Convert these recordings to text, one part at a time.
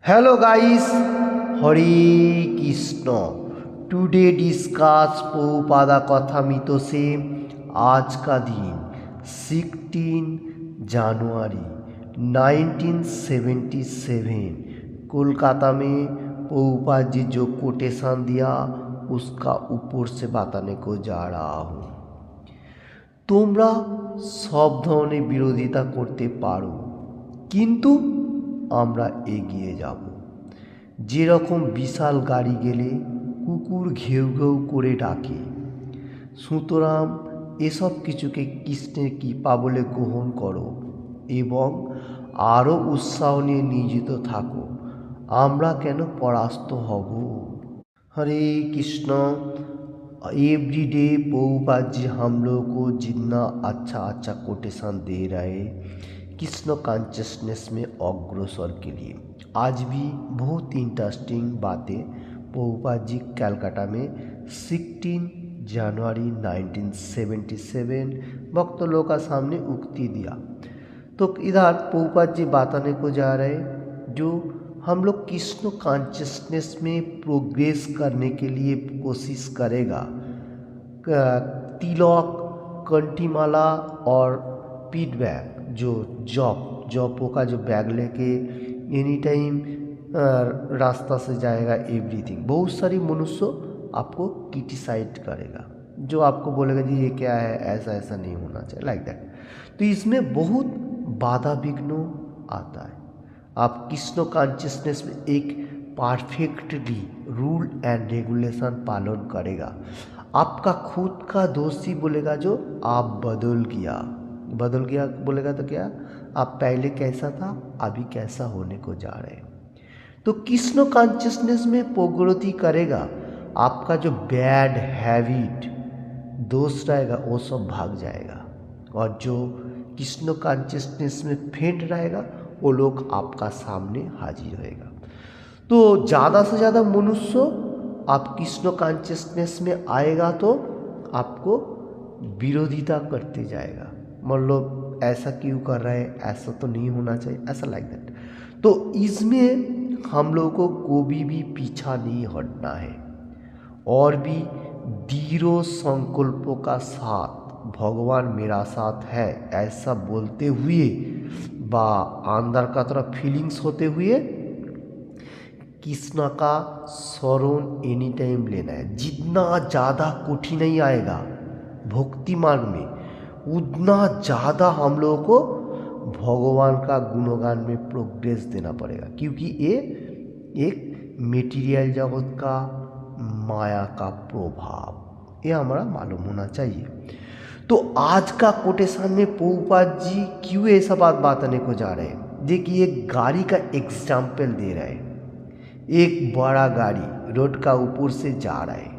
Hello guys, हरे Krishna. Today discuss Prabhupada कथामृत से आज का दिन 16 जनवरी 1977 कोलकाता में प्रभुपाद जी जो कोटेशन दिया उसका ऊपर से बताने को जा रहा हूँ। তোমরা সব ধরনের বিরোধিতা করতে পারো, কিন্তু আমরা এগিয়ে যাব। যেরকম বিশাল গাড়ি গেলে কুকুর ঘেউ ঘেউ করে ডাকে, সুতরাং এসব কিছুকে কৃষ্ণের কৃপা বলে গ্রহণ করো এবং আরও উৎসাহ নিয়ে নিয়োজিত থাকো। আমরা কেন পরাস্ত হব? हरे कृष्ण। एवरी डे प्रभुपाद जी हम लोग को जितना अच्छा कोटेशन दे रहे कृष्ण कॉन्शियसनेस में अग्रसर के लिए। आज भी बहुत इंटरेस्टिंग बातें प्रभुपाद जी कलकत्ता में 16 जनवरी 1977 भक्त लोगों का सामने उक्ति दिया। तो इधर प्रभुपाद जी बताने को जा रहे जो हम लोग कृष्ण कॉन्शियसनेस में प्रोग्रेस करने के लिए कोशिश करेगा। तिलक, कंठीमाला और पीठ बैग, जो जॉपो का जो बैग लेके एनी टाइम रास्ता से जाएगा, एवरीथिंग। बहुत सारी मनुष्य आपको क्रिटिसाइज करेगा, जो आपको बोलेगा जी ये क्या है, ऐसा ऐसा नहीं होना चाहिए, लाइक दैट। तो इसमें बहुत बाधा विघ्न आता है। आप कृष्ण कॉन्शियसनेस में एक परफेक्टली रूल एंड रेगुलेशन पालन करेगा। आपका खुद का दोषी बोलेगा जो आप बदल गया बोलेगा तो क्या, आप पहले कैसा था अभी कैसा होने को जा रहे हैं। तो कृष्ण कॉन्शियसनेस में प्रगति करेगा। आपका जो बैड हैबिट दोष रहेगा वो सब भाग जाएगा, और जो कृष्ण कॉन्शियसनेस में फेंट रहेगा वो लोग आपका सामने हाजिर होएगा। तो ज़्यादा से ज़्यादा मनुष्य आप कृष्ण कॉन्शियसनेस में आएगा तो आपको विरोधिता करते जाएगा, मतलब ऐसा क्यों कर रहा है, ऐसा तो नहीं होना चाहिए, ऐसा लाइक दैट। तो इसमें हम लोगों को कभी भी पीछा नहीं हटना है, और भी दृढ़ संकल्पों का साथ भगवान मेरा साथ है ऐसा बोलते हुए बा अंदर का तरफ फीलिंग्स होते हुए कृष्ण का शरण एनी टाइम लेना है। जितना ज़्यादा कठिनाई आएगा भक्ति मार्ग में उतना ज़्यादा हम लोगों को भगवान का गुणगान में प्रोग्रेस देना पड़ेगा, क्योंकि ये एक मेटीरियल जगत का माया का प्रभाव, ये हमारा मालूम होना चाहिए। तो आज का कोटेशन में प्रभुपाद जी क्यों ऐसा बात बताने को जा रहे हैं। देखिए एक गाड़ी का एग्जाम्पल दे रहे हैं। एक बड़ा गाड़ी रोड का ऊपर से जा रहा है,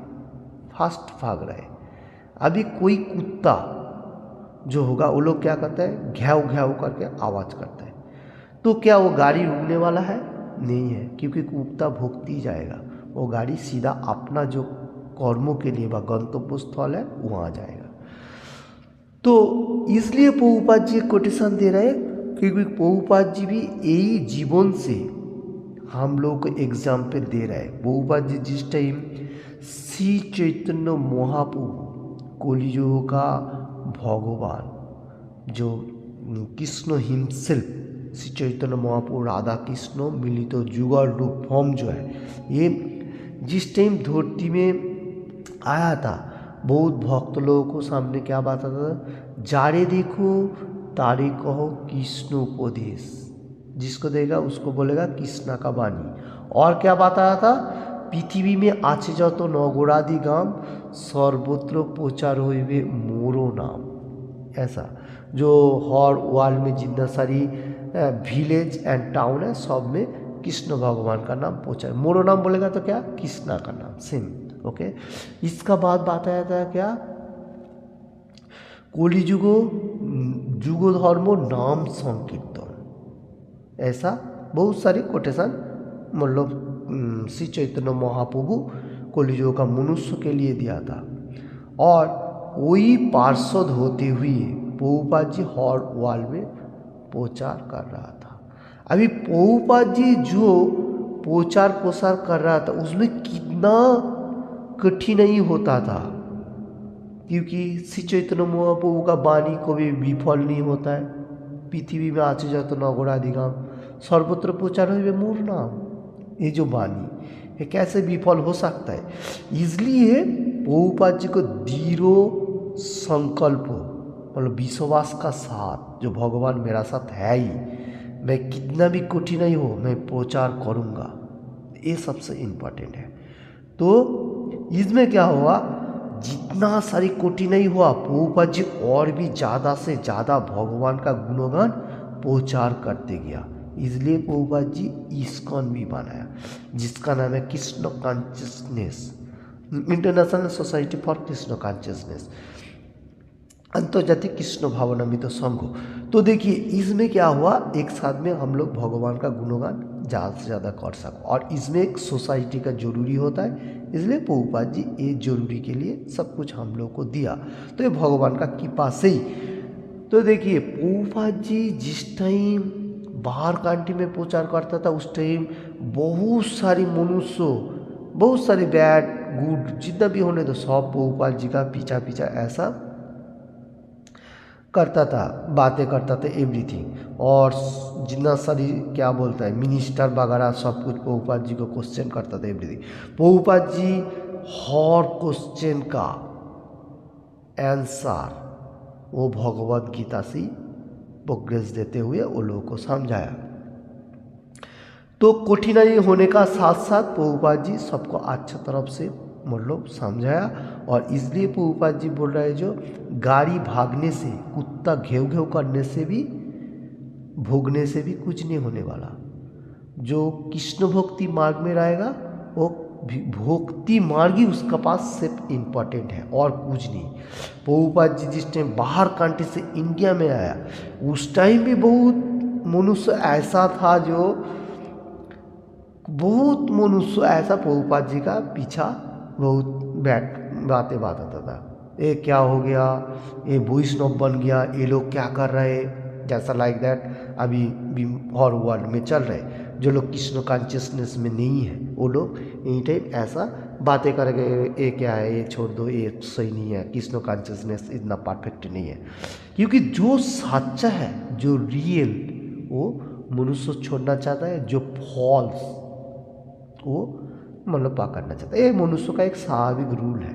फास्ट भाग रहा है। अभी कोई कुत्ता जो होगा वो लोग क्या करता है, घ्याव घ्याव करके आवाज़ करता है। तो क्या वो गाड़ी रुकने वाला है? नहीं है, क्योंकि कुत्ता भोगती जाएगा। वो गाड़ी सीधा अपना जो कर्मों के लिए व गंतव्य स्थल है वहाँ जाएगा। तो इसलिए प्रभुपाद जी कोटेशन दे रहे हैं, क्योंकि प्रभुपाद जी भी यही जीवन से हम लोग को एग्जाम्पल दे रहे हैं। प्रभुपाद जी जिस टाइम श्री चैतन्य महाप्रभु कलियुग का भगवान जो कृष्ण हिमसेल्फ श्री चैतन्य महाप्रभु राधा कृष्ण मिलित तो जुगल रूप फॉर्म जो है, ये जिस टाइम धरती में आया था बहुत भक्त लोगों को सामने क्या बात आता था, जारे देखो तारे कहो कृष्ण उपदेश, जिसको देगा उसको बोलेगा कृष्णा का वाणी। और क्या बात आया था, पृथ्वी में आछे जत नगरादि गाम सर्वत्र प्रचार होइबे मोरो नाम। ऐसा जो हर वर्ल्ड में जितना सारी विलेज एंड टाउन है सब में कृष्ण भगवान का नाम प्रचार, मोरो नाम बोलेगा तो क्या, कृष्णा का नाम सेम। ओके, इसका बाद बात आया था क्या, कलियुग जुग धर्म नाम संकीर्तन। ऐसा बहुत सारी कोटेशन मतलब श्री चैतन्य महाप्रभु कलियुग का मनुष्य के लिए दिया था, और वही पार्षद होते हुए प्रभुपाद जी हर वर्ल्ड में प्रचार कर रहा था। अभी प्रभुपाद जी जो प्रचार प्रसार कर रहा था उसमें कितना कठिनाई होता था, क्योंकि श्री चैतन्य महाप्रभु का वाणी कभी विफल नहीं होता है। पृथ्वी में आचे जात नगराधिगम सर्वत्र प्रचार हुए मोर नाम, ये जो वाणी ये कैसे विफल हो सकता है। इसलिए प्रभुपाद जी को दृढ़ संकल्प मतलब विश्वास का साथ, जो भगवान मेरा साथ है ही, मैं कितना भी कठिनाई हो मैं प्रचार करूँगा, ये सबसे इम्पोर्टेंट है। तो इसमें क्या हुआ, जितना सारी कठिनाई हुआ प्रभुपाद जी और भी ज़्यादा से ज़्यादा भगवान का गुणगान प्रचार करते गया। इसलिए प्रभुपाद जी इस्कॉन भी बनाया, जिसका नाम है Krishna consciousness, international society for Krishna consciousness, अंतर्जातीय कृष्ण भावनामृत संघ। तो देखिए इसमें क्या हुआ, एक साथ में हम लोग भगवान का गुणगान ज़्यादा से ज़्यादा कर सको, और इसमें एक सोसाइटी का जरूरी होता है। इसलिए प्रभुपाद जी ये जरूरी के लिए सब कुछ हम लोग को दिया, तो ये भगवान का कृपा से ही। तो देखिए प्रभुपाद जी जिस टाइम बाहर कंट्री में प्रचार करता था उस टाइम बहुत सारी मनुष्य, बहुत सारे बैड गुड जितना भी होने तो सब प्रभुपाद जी का पीछा पीछा ऐसा करता था, बातें करता था एवरीथिंग। और जितना सारी क्या बोलता है मिनिस्टर वगैरह सब कुछ प्रभुपाद जी को क्वेश्चन करता था एवरीथिंग। प्रभुपाद जी हर क्वेश्चन का आंसर वो भगवद गीता से प्रोग्रेस देते हुए वो लोगों को समझाया। तो कठिनाई होने का साथ साथ प्रभुपाद जी सबको अच्छा तरफ से मतलब समझाया। और इसलिए प्रभुपाद जी बोल रहे जो गाड़ी भागने से, कुत्ता घेव घेव करने से भी, भोगने से भी कुछ नहीं होने वाला। जो कृष्ण भक्ति मार्ग में रहेगा वो भक्ति मार्ग ही उसका पास सिर्फ इम्पोर्टेंट है और कुछ नहीं। प्रभुपाद जी जिस टाइम बाहर कंट्री से इंडिया में आया उस टाइम भी बहुत मनुष्य ऐसा था, जो बहुत मनुष्य ऐसा प्रभुपाद जी का पीछा बहुत बातें बताता था। ये क्या हो गया, ये वैष्णव बन गया, ये लोग क्या कर रहे, जैसा लाइक दैट अभी हर वर्ल्ड में चल रहे। जो लोग कृष्ण कॉन्शियसनेस में नहीं है वो लोग एनी टाइम ऐसा बातें करेंगे, ये क्या है, ये छोड़ दो, ये सही नहीं है, कृष्ण कॉन्शियसनेस इतना परफेक्ट नहीं है। क्योंकि जो सच्चा है, जो रियल, वो मनुष्य छोड़ना चाहता है, जो फॉल्स वो मतलब पकड़ना चाहता है। ये मनुष्य का एक स्वाभाविक रूल है।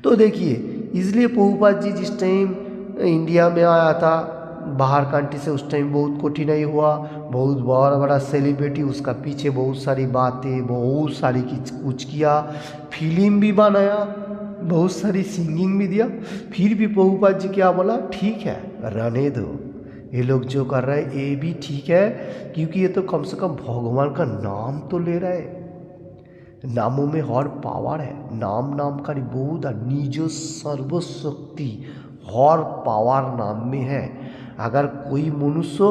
तो देखिए इसलिए प्रभुपाद जी जिस टाइम इंडिया में आया था बाहर कंट्री से, उस टाइम बहुत कठिनाई हुआ, बहुत बड़ा बड़ा सेलिब्रिटी उसका पीछे बहुत सारी बातें, बहुत सारी कुछ किया, फिल्म भी बनाया, बहुत सारी सिंगिंग भी दिया। फिर भी प्रभुपाद जी क्या बोला, ठीक है रहने दो, ये लोग जो कर रहे हैं ये भी ठीक है, क्योंकि ये तो कम से कम भगवान का नाम तो ले रहे हैं। नामों में हर पावर है, नाम नामकारी बहुत है, निज सर्वशक्ति हर पावर नाम में है। अगर कोई मनुष्य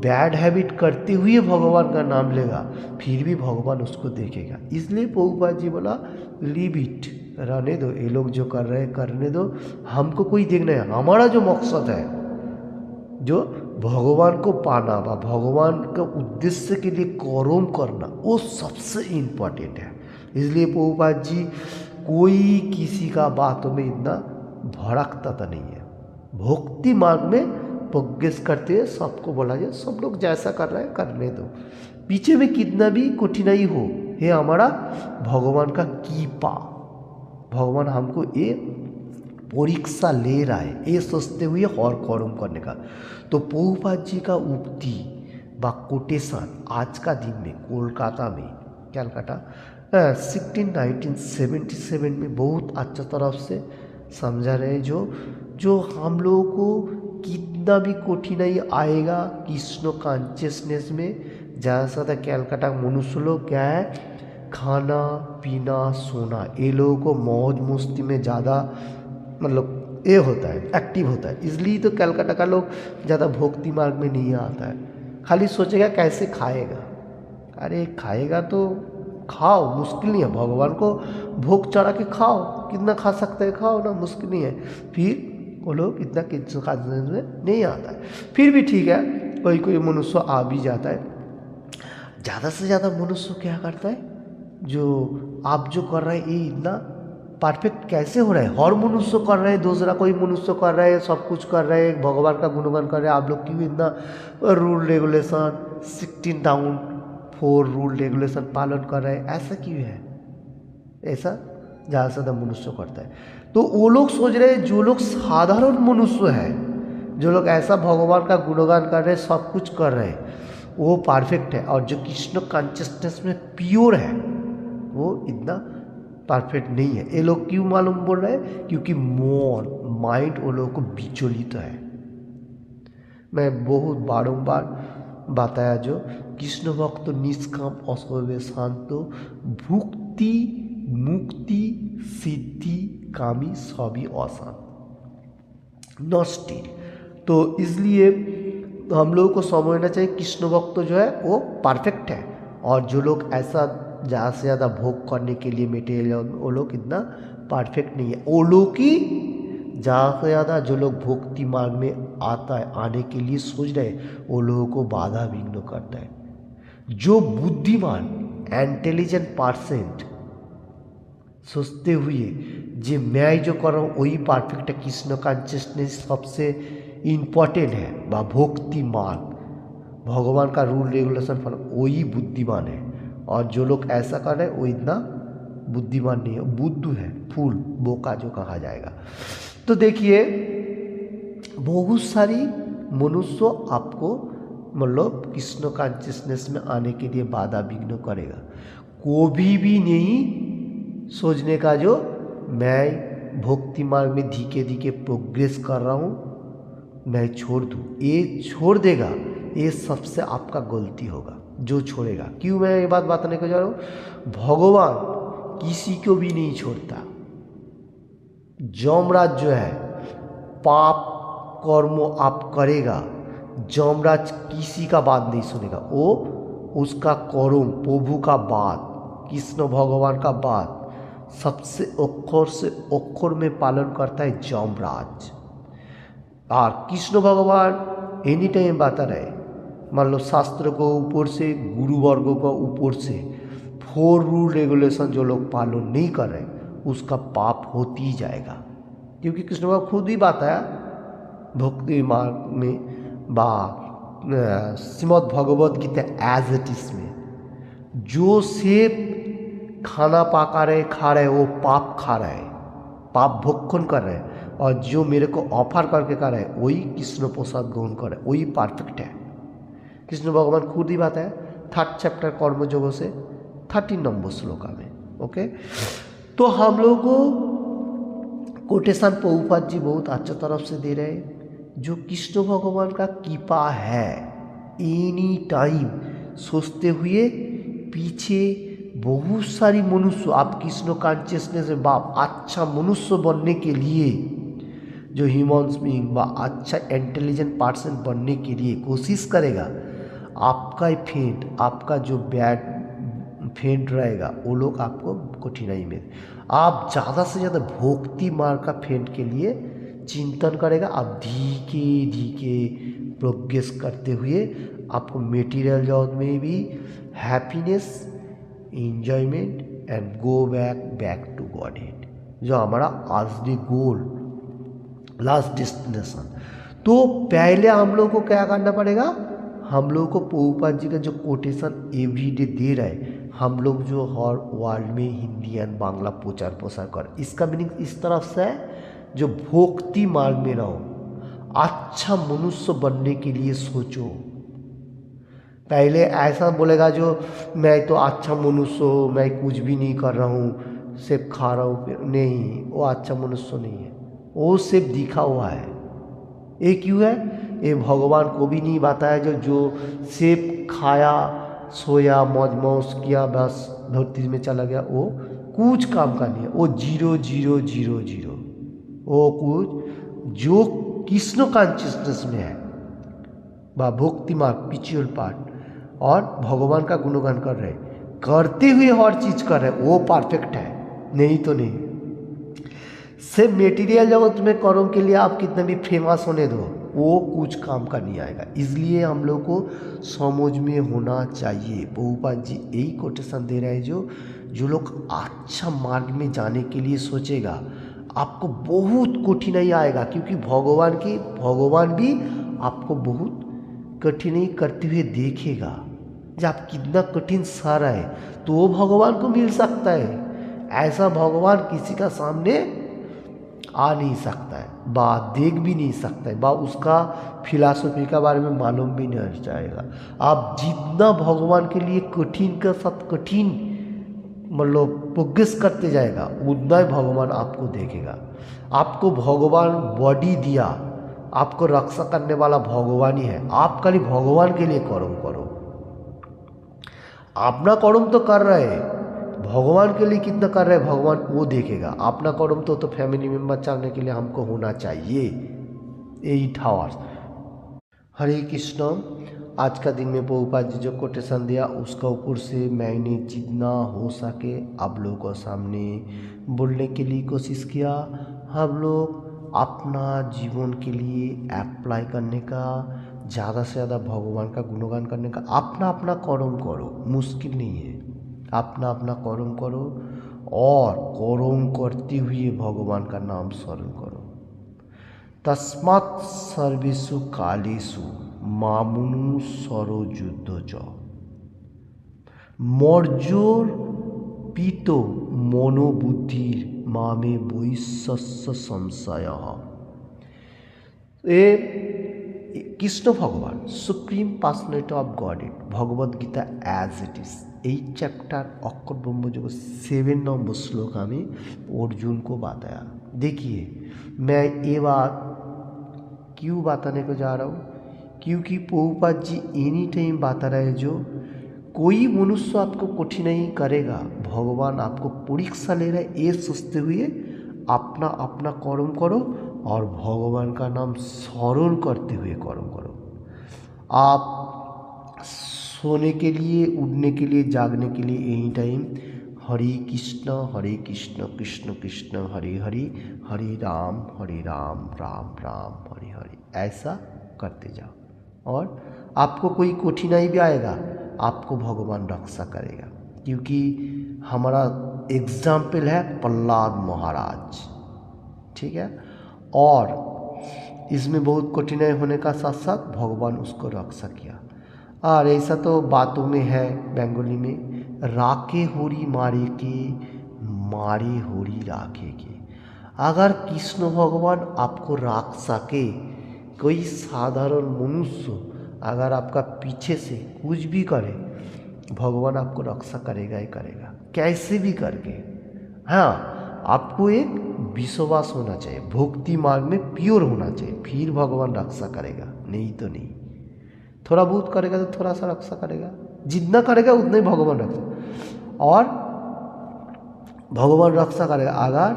बैड हैबिट करते हुए भगवान का नाम लेगा फिर भी भगवान उसको देखेगा। इसलिए प्रभुपाद जी बोला लीव इट, रहने दो, ये लोग जो कर रहे हैं करने दो, हमको कोई देखना है। हमारा जो मकसद है, जो भगवान को पाना व भगवान का उद्देश्य के लिए कर्म करना, वो सबसे इम्पोर्टेंट है। इसलिए प्रभुपाद जी कोई किसी का बातों में इतना भड़कता तो नहीं है। भक्ति मार्ग में प्रोग्रेस करते हैं, सबको बोला जाए सब लोग जैसा कर रहे हैं करने दो, पीछे में कितना भी कठिनाई हो, ये हमारा भगवान का कृपा, भगवान हमको ये परीक्षा ले रहा है, ये सोचते हुए और कर्म करने का। तो प्रभुपाद जी का उक्ति व कोटेशन आज का दिन में कोलकाता में, कलकत्ता 1977 में बहुत अच्छा तरफ से समझा रहे। जो हम लोगों को कितना भी कठिनाई आएगा कृष्ण कॉन्शियसनेस में, ज़्यादा से ज़्यादा कलकत्ता मनुष्य लोग क्या है, खाना पीना सोना, ये लोगों को मौज मस्ती में ज़्यादा मतलब ये होता है, एक्टिव होता है। इसलिए तो कलकत्ता का लोग ज़्यादा भक्ति मार्ग में नहीं आता है, खाली सोचेगा कैसे खाएगा। अरे खाएगा तो खाओ, मुश्किल नहीं है, भगवान को भोग चढ़ा के खाओ, कितना खा सकते हैं खाओ ना, मुश्किल नहीं है। फिर वो लोग इतना कृष्ण कॉन्शियसनेस में नहीं आता है। फिर भी ठीक है, कोई कोई मनुष्य आ भी जाता है। ज़्यादा से ज़्यादा मनुष्य क्या करता है, जो आप जो कर रहे हैं ये इतना परफेक्ट कैसे हो रहा है। हर मनुष्य कर रहे हैं, दूसरा कोई मनुष्य कर रहे हैं, सब कुछ कर रहे हैं, भगवान का गुणगान कर रहे हैं, आप लोग क्यों इतना rule regulation 16 down 4 rule regulation पालन कर रहे हैं, ऐसा क्यों है। ऐसा ज़्यादा से ज़्यादा मनुष्य करता है। तो वो लोग सोच रहे हैं जो लोग साधारण मनुष्य है, जो लोग ऐसा भगवान का गुणगान कर रहे हैं, सब कुछ कर रहे हैं, वो परफेक्ट है। और जो कृष्ण कॉन्शियसनेस में प्योर है वो इतना परफेक्ट नहीं है। ये लोग क्यों मालूम बोल रहे हैं, क्योंकि माइंड वो लोगों को विचलित है। मैं बहुत बारंबार बताया, जो कृष्ण भक्त निष्काम असर्वे शांत भुक्ति मुक्ति सिद्धि कामी सभी आसान नष्टिल। तो इसलिए हम लोगों को समझना चाहिए कृष्ण भक्त जो है वो परफेक्ट है, और जो लोग ऐसा ज़्यादा से ज़्यादा भोग करने के लिए मेटेरियल, वो लोग इतना परफेक्ट नहीं है। वो लोग की ज़्यादा से ज़्यादा जो लोग भक्ति मार्ग में आने के लिए सोच रहे हैं, वो लोगों को बाधा विघ्न करता है। जो बुद्धिमान इंटेलिजेंट पर्सेंट सोचते हुए जे मैं जो कर रहा हूँ वही परफेक्ट है, कृष्ण कॉन्शियसनेस सबसे इम्पोर्टेंट है, व भक्ति मार्ग भगवान का रूल रेगुलेशन फॉलो, वही बुद्धिमान है। और जो लोग ऐसा कर रहे हैं वो इतना बुद्धिमान नहीं है, बुद्धू है, फूल बोका जो कहा जाएगा। तो देखिए बहुत सारी मनुष्य आपको मतलब कृष्ण कॉन्शियसनेस में आने के लिए बाधा विघ्न करेगा। कोई भी नहीं सोचने का जो मैं भक्ति मार्ग में धीरे धीरे प्रोग्रेस कर रहा हूँ मैं छोड़ दूँ, ये छोड़ देगा, ये सबसे आपका गलती होगा जो छोड़ेगा। क्यों मैं ये बात बताने को जा रहा हूँ, भगवान किसी को भी नहीं छोड़ता। यमराज जो है पाप कर्म आप करेगा, यमराज किसी का बात नहीं सुनेगा, वो उसका कर्म प्रभु का बात कृष्ण भगवान का बात सबसे अक्षर से अक्षर में पालन करता है यमराज। और कृष्ण भगवान एनी टाइम बता रहे, मान लो शास्त्र को ऊपर से गुरु वर्गों को ऊपर से 4 रूल रेगुलेशन जो लोग पालन नहीं कर रहे उसका पाप होती ही जाएगा। क्योंकि कृष्ण भगवान खुद ही बताया भक्ति मार्ग में बा Shrimad Bhagavad Gita as it is में, जो से खाना पका रहे खा रहे वो पाप खा रहे हैं, पाप भक्षण कर रहे हैं, और जो मेरे को ऑफर करके कर रहे हैं वही कृष्ण प्रसाद ग्रहण कर रहे, वही परफेक्ट है। कृष्ण भगवान खुद ही बताया 3rd चैप्टर कर्मयोग से 13 नंबर श्लोका में। ओके, तो हम लोग को कोटेशन प्रभुपाद जी बहुत अच्छा तरफ से दे रहे हैं, जो कृष्ण भगवान का कृपा है एनी टाइम सोचते हुए पीछे बहुत सारी मनुष्य आप कृष्ण कॉन्शियसनेस में बाप अच्छा मनुष्य बनने के लिए, जो ह्यूमन बीइंग व अच्छा इंटेलिजेंट पर्सन बनने के लिए कोशिश करेगा, आपका ही फेंट आपका जो बैड फेंट रहेगा वो लोग आपको कठिनाई में, आप ज़्यादा से ज़्यादा भक्ति मार्ग का फेंट के लिए चिंतन करेगा। आप धीरे धीरे प्रोग्रेस करते हुए आपको मेटीरियल जगत में भी happiness enjoyment and go back to Godhead, जो हमारा आखिरी गोल लास्ट डेस्टिनेशन। तो पहले हम लोग को क्या करना पड़ेगा, हम लोग को प्रभुपाद जी का जो कोटेशन एवरीडे दे रहे हैं, हम लोग जो हर वर्ल्ड में हिंदी एंड बांग्ला प्रचार प्रसार कर, इसका मीनिंग इस तरफ से है जो भक्ति मार्ग में रहो, अच्छा मनुष्य बनने के लिए सोचो। पहले ऐसा बोलेगा जो मैं तो अच्छा मनुष्य हूँ, मैं कुछ भी नहीं कर रहा हूँ, सिर्फ खा रहा हूँ, नहीं, वो अच्छा मनुष्य नहीं है, वो सिर्फ दिखा हुआ है। ये क्यों है, ये भगवान को भी नहीं बताया जो सिर्फ खाया सोया मौज मौज किया बस धरती में चला गया, वो कुछ काम का नहीं है, वो 0 0 0 0, वो कुछ जो कृष्ण कॉन्शियसनेस में है व भक्ति मार्ग पिचुअल पार्ट और भगवान का गुणगान कर रहे, करते हुए हर चीज़ कर रहे, वो परफेक्ट है, नहीं तो नहीं। सिर्फ मेटीरियल जगत में कर्म के लिए आप कितने भी फेमस होने दो, वो कुछ काम का नहीं आएगा। इसलिए हम लोग को समझ में होना चाहिए। प्रभुपाद जी यही कोटेशन दे रहे हैं, जो लोग अच्छा मार्ग में जाने के लिए सोचेगा आपको बहुत कठिनाई आएगा, क्योंकि भगवान भी आपको बहुत कठिनाई करते हुए देखेगा। जब आप कितना कठिन सह रहे हैं तो वो भगवान को मिल सकता है। ऐसा भगवान किसी का सामने आ नहीं सकता है, देख भी नहीं सकता है, उसका फिलॉसफी के बारे में मालूम भी नहीं जाएगा। आप जितना भगवान के लिए कठिन के साथ कठिन मतलब प्रोग्रेस करते जाएगा, उतना ही भगवान आपको देखेगा। आपको भगवान बॉडी दिया, आपको रक्षा करने वाला भगवान ही है। आप खाली भगवान के लिए कर्म करो। अपना कर्म तो कर रहे हैं, भगवान के लिए कितना कर रहे हैं भगवान वो देखेगा। अपना कर्म तो फैमिली मेम्बर चलने के लिए हमको होना चाहिए 8 आवर्स। हरे कृष्ण। आज का दिन में प्रभुपाद जी जो कोटेशन दिया उसका ऊपर से मैंने जितना हो सके आप लोगों को सामने बोलने के लिए कोशिश किया। हम लोग अपना जीवन के लिए अप्लाई करने का, ज़्यादा से ज़्यादा भगवान का गुणगान करने का, अपना अपना कर्म करो, मुश्किल नहीं है। अपना अपना कर्म करो और कर्म करते हुए भगवान का नाम स्मरण करो। तस्मात् सर्वेषु कालेषु मामुनु सरोजुद्ध च मर्जोर पीतो मनोबुद्धिर मामे वैश्य संशय। कृष्ण भगवान supreme personality of God Bhagavad Gita as it is 8 chapter Akshar Brahmayog 7 number श्लोक हमें अर्जुन को बताया। देखिए मैं ये बात क्यों बताने को जा रहा हूँ, क्योंकि प्रभुपाद जी एनी टाइम बता रहे हैं, जो कोई मनुष्य आपको कठिनाई करेगा भगवान आपको परीक्षा ले रहे, ये सोचते हुए अपना अपना कर्म करो और भगवान का नाम स्मरण करते हुए कर्म करो। आप सोने के लिए, उठने के लिए, जागने के लिए एनी टाइम हरे कृष्ण कृष्ण कृष्ण हरे हरे, हरे राम राम राम हरे हरे, ऐसा करते जाओ। और आपको कोई कठिनाई भी आएगा आपको भगवान रक्षा करेगा, क्योंकि हमारा एग्जाम्पल है प्रहलाद महाराज, ठीक है। और इसमें बहुत कठिनाई होने का साथ साथ भगवान उसको रक्षा किया। और ऐसा तो बातों में है बंगाली में, राखे होरी मारे के, मारे होरी राखे के। अगर कृष्ण भगवान आपको रख सके, कोई साधारण मनुष्य अगर आपका पीछे से कुछ भी करे, भगवान आपको रक्षा करेगा ही करेगा, कैसे भी करके। हाँ, आपको एक विश्वास होना चाहिए, भक्ति मार्ग में प्योर होना चाहिए, फिर भगवान रक्षा करेगा, नहीं तो नहीं। थोड़ा बहुत करेगा तो थोड़ा सा रक्षा करेगा, जितना करेगा उतना ही भगवान रक्षा, और भगवान रक्षा करेगा। अगर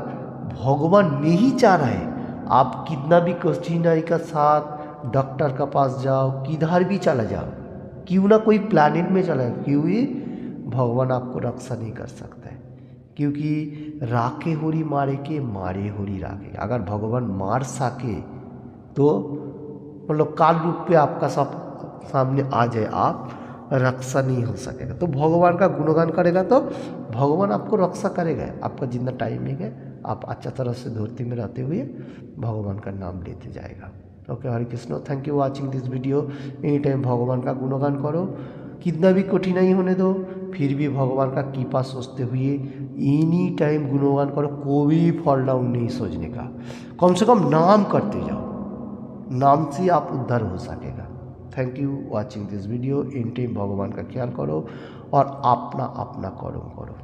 भगवान नहीं चाह रहे, आप कितना भी कठिनाई का साथ डॉक्टर का पास जाओ, किधर भी चला जाओ, क्यों ना कोई प्लैनेट में चला जाओ, क्यों ही भगवान आपको रक्षा नहीं कर सकता है, क्योंकि राखे होरी मारे के, मारे होरी राखे। अगर भगवान मार सके तो मतलब काल रूप पे आपका सब सामने आ जाए, आप रक्षा नहीं हो सकेगा। तो भगवान का गुणगान करेगा तो भगवान आपको रक्षा करेगा। आपका जितना टाइमिंग है आप अच्छा तरह से धरती में रहते हुए भगवान का नाम लेते जाएगा। Okay, Hare Krishna. Thank you watching this video. Any time भगवान का गुणगान करो, कितना भी कठिनाई होने दो, फिर भी भगवान का कृपा सोचते हुए एनी टाइम गुणगान करो। कोई फॉल डाउन नहीं सोचने का, कम से कम नाम करते जाओ, नाम से आप उद्धार हो सकेगा। Thank you watching this video. Any time भगवान का ख्याल करो और अपना अपना कर्म करो।